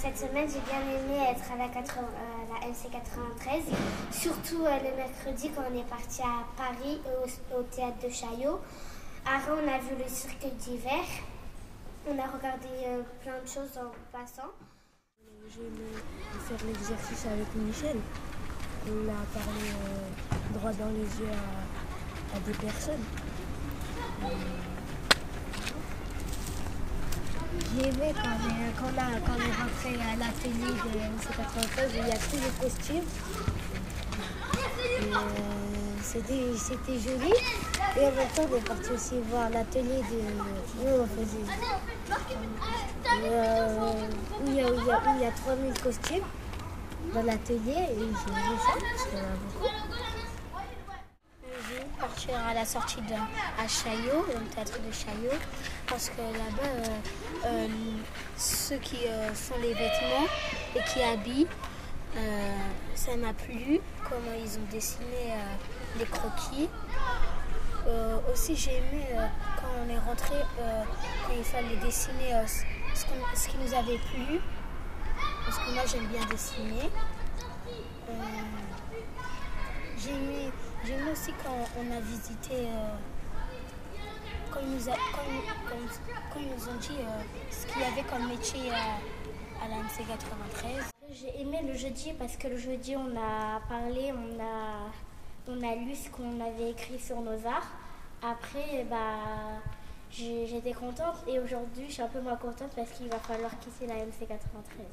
Cette semaine, j'ai bien aimé être à la MC 93, surtout le mercredi quand on est parti à Paris au théâtre de Chaillot. Après, on a vu le cirque d'hiver. On a regardé plein de choses en passant. J'ai aimé faire l'exercice avec Michel. On a parlé droit dans les yeux à des personnes. J'ai aimé quand on est rentré à l'atelier de MC93, il y a tous les costumes. C'était joli. Et en même temps, on est parti aussi voir l'atelier où on faisait. Où il y a 3000 costumes dans l'atelier et j'ai aimé ça parce qu'il y en a beaucoup. Je vais partir à la sortie à Chaillot, au théâtre de Chaillot, parce que là-bas, ceux qui font les vêtements et qui habillent, ça m'a plu, comment ils ont dessiné les croquis. Aussi j'ai aimé quand on est rentré, quand il fallait dessiner ce qui nous avait plu, parce que moi j'aime bien dessiner. J'ai aimé aussi quand on a visité, quand ils nous ont dit ce qu'il y avait comme métier à la MC 93. J'ai aimé le jeudi parce que le jeudi on a parlé, on a lu ce qu'on avait écrit sur nos arts. Après, j'étais contente et aujourd'hui je suis un peu moins contente parce qu'il va falloir quitter la MC 93.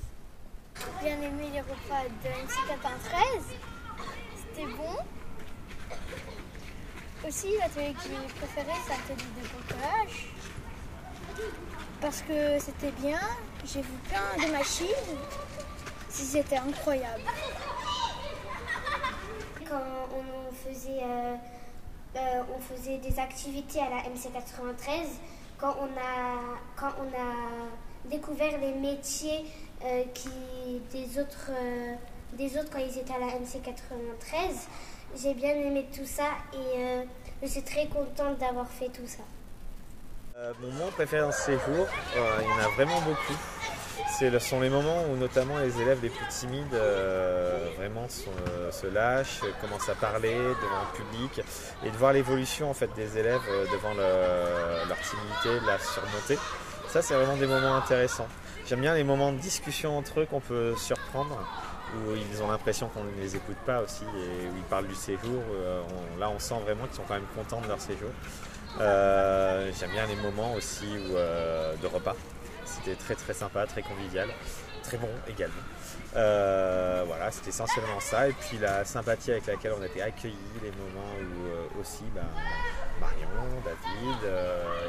J'ai bien aimé les repas de MC 93, c'était bon. Aussi, l'atelier que j'ai préféré, c'est l'atelier de bricolage. Parce que c'était bien, j'ai vu plein de machines, c'était incroyable. Quand on faisait des activités à la MC 93, quand on a découvert les métiers des autres quand ils étaient à la MC 93, j'ai bien aimé tout ça et je suis très contente d'avoir fait tout ça. Mon moment préféré dans ce séjour, il y en a vraiment beaucoup. Ce sont les moments où notamment les élèves les plus timides vraiment se lâchent, commencent à parler devant le public et de voir l'évolution en fait, des élèves devant leur timidité, la surmonter. Ça c'est vraiment des moments intéressants. J'aime bien les moments de discussion entre eux qu'on peut surprendre, où ils ont l'impression qu'on ne les écoute pas aussi et où ils parlent du séjour. Là on sent vraiment qu'ils sont quand même contents de leur séjour. J'aime bien les moments aussi de repas. C'était très très sympa, très convivial, très bon également. Voilà, c'était essentiellement ça. Et puis la sympathie avec laquelle on a été accueillis, les moments où aussi Marion, David,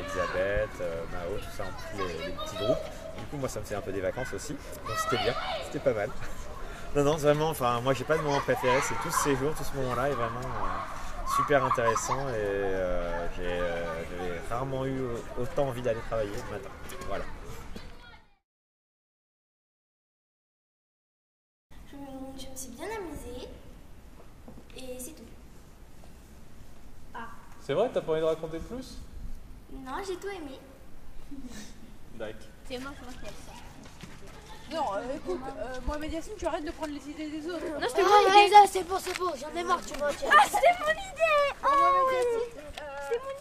Elisabeth, Mao, tout ça, en plus les petits groupes. Du coup moi ça me fait un peu des vacances aussi, donc c'était bien, c'était pas mal. Non vraiment, enfin moi j'ai pas de moment préféré, c'est tout ce séjour, tout ce moment-là est vraiment super intéressant et j'avais rarement eu autant envie d'aller travailler le matin. Voilà. Je me suis bien amusée et c'est tout. Ah. C'est vrai, t'as pas envie de raconter plus? Non, j'ai tout aimé. D'accord. C'est moi qui aime ça. Non, écoute, Mohamed Yassine, tu arrêtes de prendre les idées des autres. Non, c'était mon idée. C'est bon, j'en ai marre, tu vois. Ah, c'était mon idée. Oh, Mohamed Yassine, c'était mon idée.